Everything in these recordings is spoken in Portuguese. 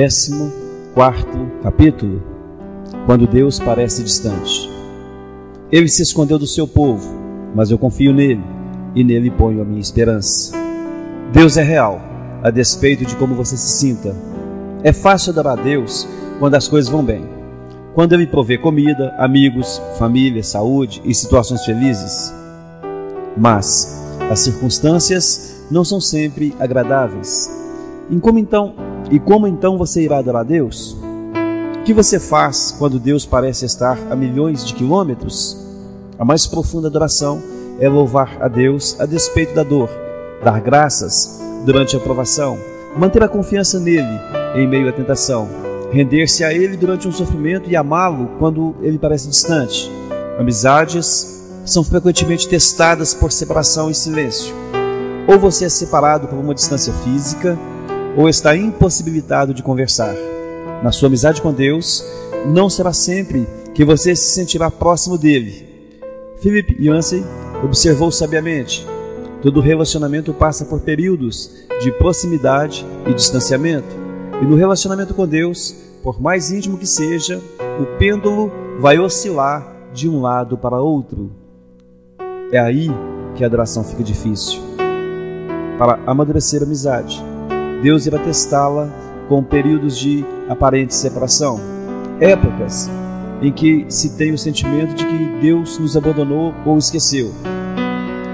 14º capítulo, quando Deus parece distante. Ele se escondeu do seu povo, mas eu confio nele, e nele ponho a minha esperança. Deus é real, a despeito de como você se sinta. É fácil adorar a Deus quando as coisas vão bem, quando Ele provê comida, amigos, família, saúde e situações felizes. Mas as circunstâncias não são sempre agradáveis. E como então você irá adorar a Deus? O que você faz quando Deus parece estar a milhões de quilômetros? A mais profunda adoração é louvar a Deus a despeito da dor, dar graças durante a provação, manter a confiança nele em meio à tentação, render-se a Ele durante um sofrimento e amá-lo quando Ele parece distante. Amizades são frequentemente testadas por separação e silêncio. Ou você é separado por uma distância física, ou está impossibilitado de conversar. Na sua amizade com Deus, não será sempre que você se sentirá próximo dele. Philip Yancey observou sabiamente: todo relacionamento passa por períodos de proximidade e distanciamento. E no relacionamento com Deus, por mais íntimo que seja, o pêndulo vai oscilar de um lado para outro. É aí que a adoração fica difícil. Para amadurecer a amizade, Deus irá testá-la com períodos de aparente separação, épocas em que se tem o sentimento de que Deus nos abandonou ou esqueceu.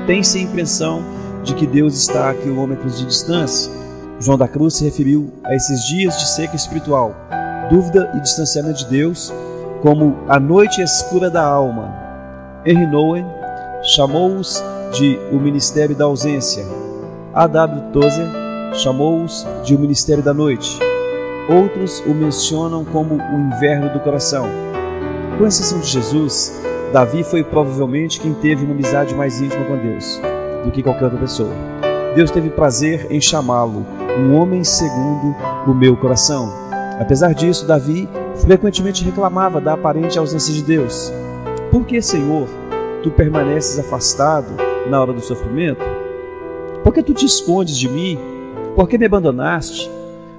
Tem-se a impressão de que Deus está a quilômetros de distância. João da Cruz se referiu a esses dias de seca espiritual, dúvida e distanciamento de Deus, como a noite escura da alma. Henry Nouwen chamou-os de o ministério da ausência. A.W. Tozer chamou-os de o ministério da noite. Outros o mencionam como o inverno do coração. Com exceção de Jesus, Davi foi provavelmente quem teve uma amizade mais íntima com Deus do que qualquer outra pessoa. Deus teve prazer em chamá-lo um homem segundo o meu coração. Apesar disso, Davi frequentemente reclamava da aparente ausência de Deus. Por que, Senhor, tu permaneces afastado na hora do sofrimento? Por que tu te escondes de mim? Por que me abandonaste?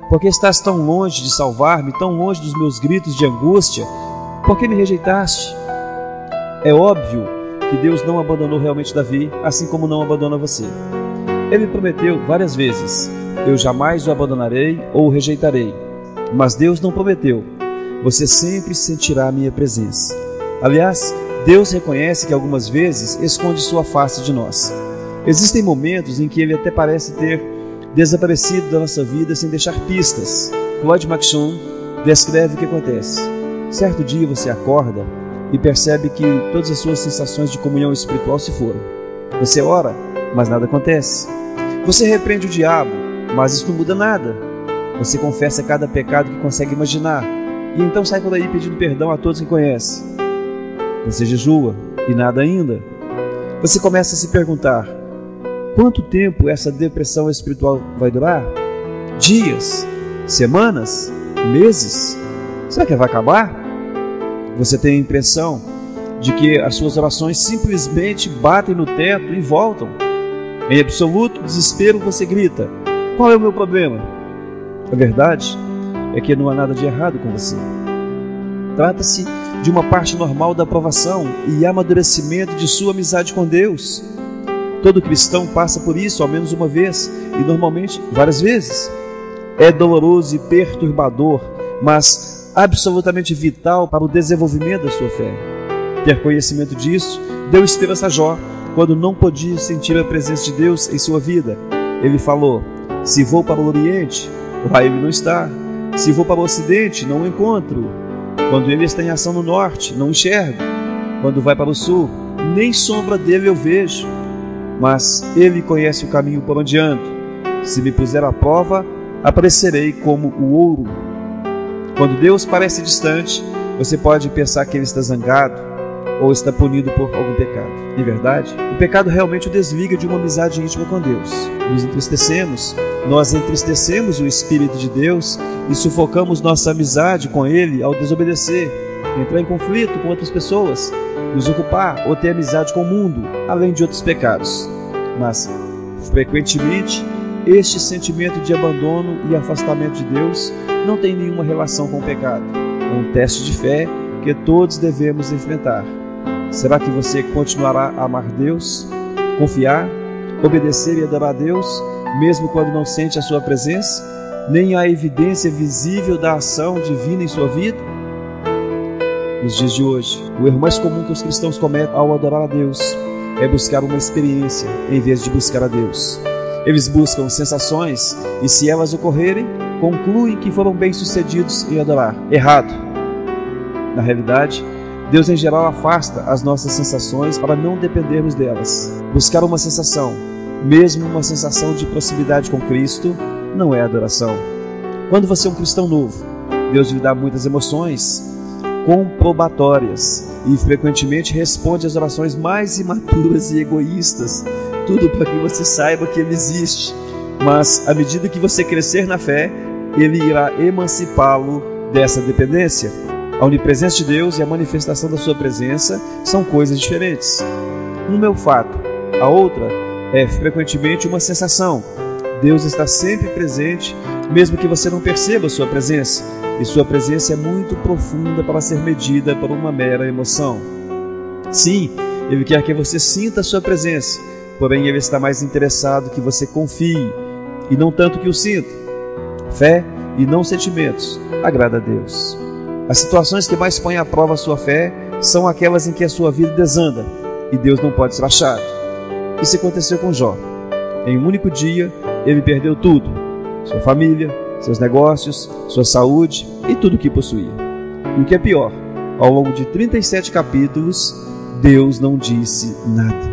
Por que estás tão longe de salvar-me, tão longe dos meus gritos de angústia? Por que me rejeitaste? É óbvio que Deus não abandonou realmente Davi, assim como não abandona você. Ele prometeu várias vezes: eu jamais o abandonarei ou o rejeitarei. Mas Deus não prometeu: você sempre sentirá a minha presença. Aliás, Deus reconhece que algumas vezes esconde sua face de nós. Existem momentos em que Ele até parece ter desaparecido da nossa vida sem deixar pistas. Claude McShun descreve o que acontece. Certo dia você acorda e percebe que todas as suas sensações de comunhão espiritual se foram. Você ora, mas nada acontece. Você repreende o diabo, mas isso não muda nada. Você confessa cada pecado que consegue imaginar e então sai por aí pedindo perdão a todos que conhece. Você jejua e nada ainda. Você começa a se perguntar: quanto tempo essa depressão espiritual vai durar? Dias? Semanas? Meses? Será que vai acabar? Você tem a impressão de que as suas orações simplesmente batem no teto e voltam. Em absoluto desespero você grita: qual é o meu problema? A verdade é que não há nada de errado com você. Trata-se de uma parte normal da aprovação e amadurecimento de sua amizade com Deus. Todo cristão passa por isso ao menos uma vez, e normalmente várias vezes. É doloroso e perturbador, mas absolutamente vital para o desenvolvimento da sua fé. Ter conhecimento disso deu esperança a Jó, quando não podia sentir a presença de Deus em sua vida. Ele falou: se vou para o Oriente, lá Ele não está. Se vou para o Ocidente, não o encontro. Quando Ele está em ação no Norte, não enxergo. Quando vai para o Sul, nem sombra dele eu vejo. Mas Ele conhece o caminho por onde ando. Se me puser à prova, aparecerei como o ouro. Quando Deus parece distante, você pode pensar que Ele está zangado ou está punido por algum pecado. Em verdade, o pecado realmente o desliga de uma amizade íntima com Deus. Nós entristecemos o Espírito de Deus e sufocamos nossa amizade com Ele ao desobedecer, entrar em conflito com outras pessoas, nos ocupar ou ter amizade com o mundo, além de outros pecados. Mas, frequentemente, este sentimento de abandono e afastamento de Deus não tem nenhuma relação com o pecado. É um teste de fé que todos devemos enfrentar. Será que você continuará a amar Deus, confiar, obedecer e adorar a Deus, mesmo quando não sente a sua presença, nem a evidência visível da ação divina em sua vida? Nos dias de hoje, o erro mais comum que os cristãos cometem ao adorar a Deus é buscar uma experiência em vez de buscar a Deus. Eles buscam sensações e, se elas ocorrerem, concluem que foram bem-sucedidos em adorar. Errado. Na realidade, Deus em geral afasta as nossas sensações para não dependermos delas. Buscar uma sensação, mesmo uma sensação de proximidade com Cristo, não é adoração. Quando você é um cristão novo, Deus lhe dá muitas emoções comprobatórias e frequentemente responde às orações mais imaturas e egoístas, tudo para que você saiba que Ele existe. Mas, à medida que você crescer na fé, Ele irá emancipá-lo dessa dependência. A onipresença de Deus e a manifestação da sua presença são coisas diferentes. Uma é o fato, a outra é frequentemente uma sensação. Deus está sempre presente, mesmo que você não perceba sua presença, e sua presença é muito profunda para ser medida por uma mera emoção. Sim, Ele quer que você sinta a sua presença, porém Ele está mais interessado que você confie, e não tanto que o sinta. Fé e não sentimentos agrada a Deus. As situações que mais põem à prova a sua fé são aquelas em que a sua vida desanda, e Deus não pode ser achado. Isso aconteceu com Jó. Em um único dia, ele perdeu tudo: sua família, seus negócios, sua saúde e tudo o que possuía. E o que é pior, ao longo de 37 capítulos, Deus não disse nada.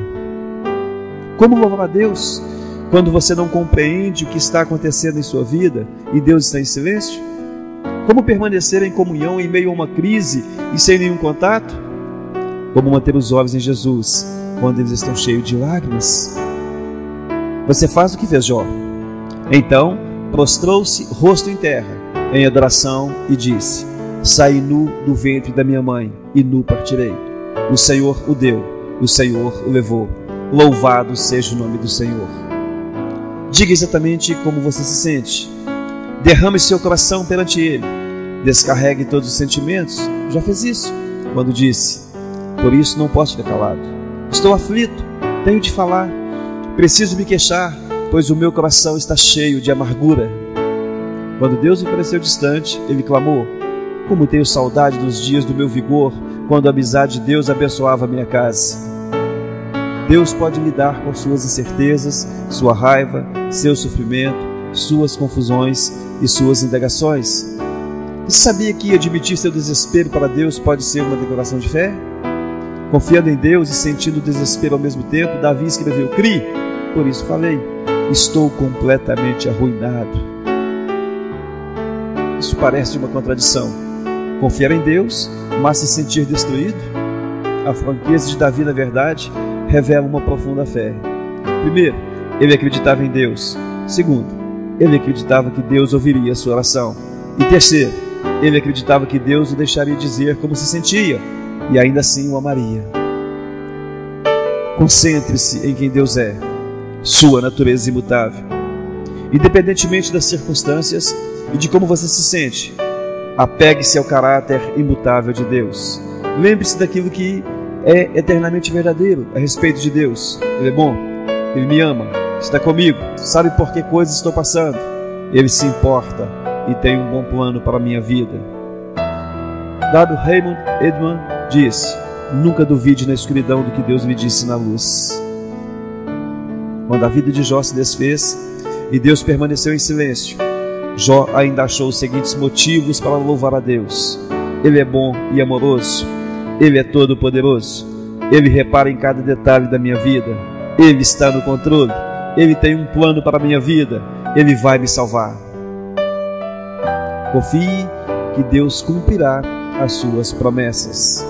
Como louvar a Deus quando você não compreende o que está acontecendo em sua vida e Deus está em silêncio? Como permanecer em comunhão em meio a uma crise e sem nenhum contato? Como manter os olhos em Jesus quando eles estão cheios de lágrimas? Você faz o que fez Jó. Então, prostrou-se rosto em terra, em adoração, e disse: saí nu do ventre da minha mãe, e nu partirei. O Senhor o deu, o Senhor o levou. Louvado seja o nome do Senhor. Diga exatamente como você se sente. Derrame seu coração perante Ele. Descarregue todos os sentimentos. Já fez isso quando disse: por isso não posso ficar calado. Estou aflito, tenho de falar. Preciso me queixar, pois o meu coração está cheio de amargura. Quando Deus lhe pareceu distante, ele clamou: como tenho saudade dos dias do meu vigor, quando a amizade de Deus abençoava a minha casa. Deus pode lidar com suas incertezas, sua raiva, seu sofrimento, suas confusões e suas indagações. Você sabia que admitir seu desespero para Deus pode ser uma declaração de fé? Confiando em Deus e sentindo desespero ao mesmo tempo, Davi escreveu: crie, por isso falei, estou completamente arruinado. Isso parece uma contradição. Confiar em Deus, mas se sentir destruído? A franqueza de Davi, na verdade, revela uma profunda fé. Primeiro, ele acreditava em Deus. Segundo, ele acreditava que Deus ouviria a sua oração. E terceiro, ele acreditava que Deus o deixaria dizer como se sentia, e ainda assim o amaria. Concentre-se em quem Deus é, sua natureza imutável. Independentemente das circunstâncias e de como você se sente, apegue-se ao caráter imutável de Deus. Lembre-se daquilo que é eternamente verdadeiro a respeito de Deus. Ele é bom, Ele me ama, está comigo, sabe por que coisas estou passando. Ele se importa e tem um bom plano para a minha vida. W. Raymond Edman diz: nunca duvide na escuridão do que Deus lhe disse na luz. Quando a vida de Jó se desfez e Deus permaneceu em silêncio, Jó ainda achou os seguintes motivos para louvar a Deus: Ele é bom e amoroso, Ele é todo-poderoso, Ele repara em cada detalhe da minha vida, Ele está no controle, Ele tem um plano para a minha vida, Ele vai me salvar. Confie que Deus cumprirá as suas promessas.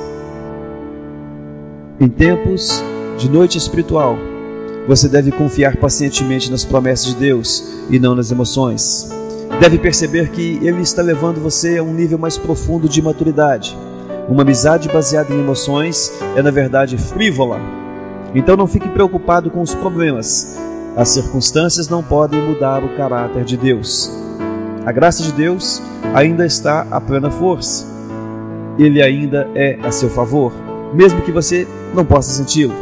Em tempos de noite espiritual, você deve confiar pacientemente nas promessas de Deus e não nas emoções. Deve perceber que Ele está levando você a um nível mais profundo de maturidade. Uma amizade baseada em emoções é, na verdade, frívola. Então não fique preocupado com os problemas. As circunstâncias não podem mudar o caráter de Deus. A graça de Deus ainda está a plena força. Ele ainda é a seu favor, mesmo que você não possa senti-lo.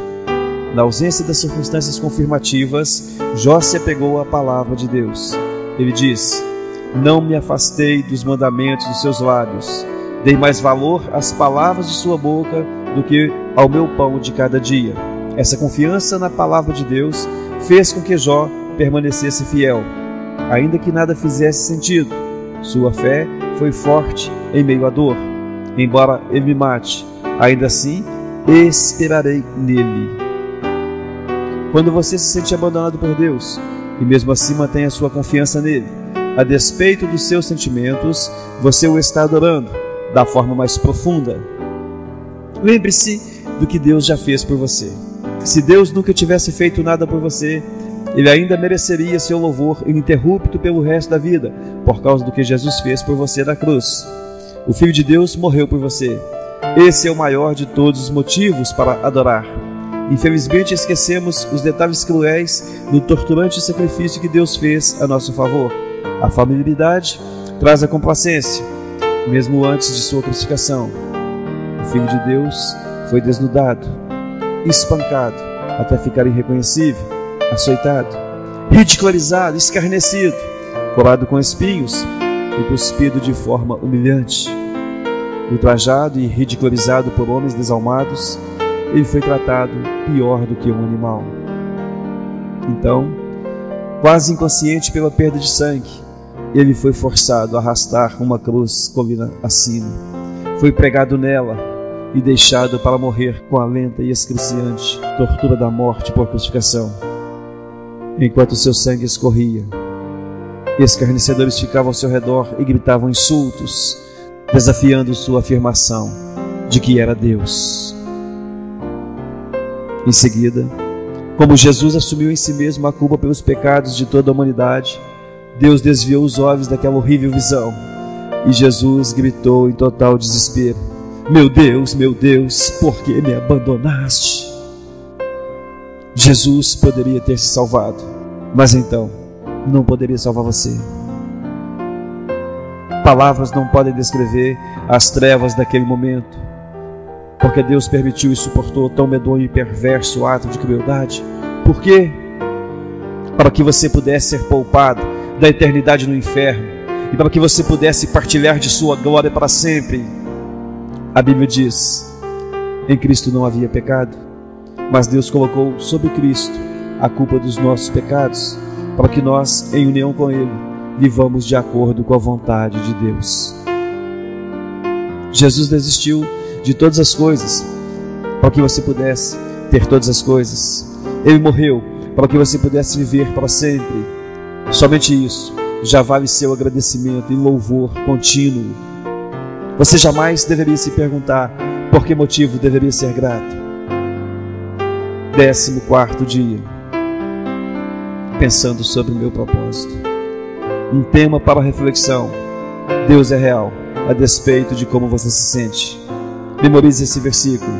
Na ausência das circunstâncias confirmativas, Jó se apegou à palavra de Deus. Ele diz: não me afastei dos mandamentos dos seus lábios, dei mais valor às palavras de sua boca do que ao meu pão de cada dia. Essa confiança na palavra de Deus fez com que Jó permanecesse fiel, ainda que nada fizesse sentido. Sua fé foi forte em meio à dor. Embora ele me mate, ainda assim esperarei nele. Quando você se sente abandonado por Deus e mesmo assim mantém a sua confiança nele, a despeito dos seus sentimentos, você o está adorando da forma mais profunda. Lembre-se do que Deus já fez por você. Se Deus nunca tivesse feito nada por você, Ele ainda mereceria seu louvor ininterrupto pelo resto da vida, por causa do que Jesus fez por você na cruz. O Filho de Deus morreu por você. Esse é o maior de todos os motivos para adorar. Infelizmente, esquecemos os detalhes cruéis do torturante sacrifício que Deus fez a nosso favor. A familiaridade traz a complacência, mesmo antes de sua crucificação. O Filho de Deus foi desnudado, espancado até ficar irreconhecível, açoitado, ridicularizado, escarnecido, colado com espinhos e cuspido de forma humilhante. Ultrajado e ridicularizado por homens desalmados, ele foi tratado pior do que um animal. Então, quase inconsciente pela perda de sangue, ele foi forçado a arrastar uma cruz colina acima. Foi pregado nela e deixado para morrer com a lenta e excruciante tortura da morte por crucificação. Enquanto seu sangue escorria, escarnecedores ficavam ao seu redor e gritavam insultos, desafiando sua afirmação de que era Deus. Em seguida, como Jesus assumiu em si mesmo a culpa pelos pecados de toda a humanidade, Deus desviou os olhos daquela horrível visão e Jesus gritou em total desespero: meu Deus, por que me abandonaste? Jesus poderia ter se salvado, mas então não poderia salvar você. Palavras não podem descrever as trevas daquele momento, porque Deus permitiu e suportou tão medonho e perverso ato de crueldade. Por quê? Para que você pudesse ser poupado da eternidade no inferno e para que você pudesse partilhar de sua glória para sempre. A Bíblia diz: em Cristo não havia pecado, mas Deus colocou sobre Cristo a culpa dos nossos pecados, para que nós, em união com Ele, vivamos de acordo com a vontade de Deus. Jesus desistiu de todas as coisas para que você pudesse ter todas as coisas. Ele morreu para que você pudesse viver para sempre. Somente isso já vale seu agradecimento e louvor contínuo. Você jamais deveria se perguntar por que motivo deveria ser grato. 14º dia, pensando sobre o meu propósito. Um tema para reflexão: Deus é real, a despeito de como você se sente. Memorize esse versículo.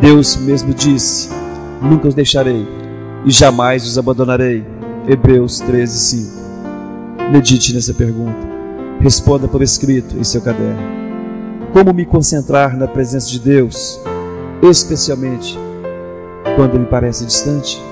Deus mesmo disse: nunca os deixarei e jamais os abandonarei. Hebreus 13:5. Medite nessa pergunta. Responda por escrito em seu caderno. Como me concentrar na presença de Deus, especialmente quando Ele parece distante?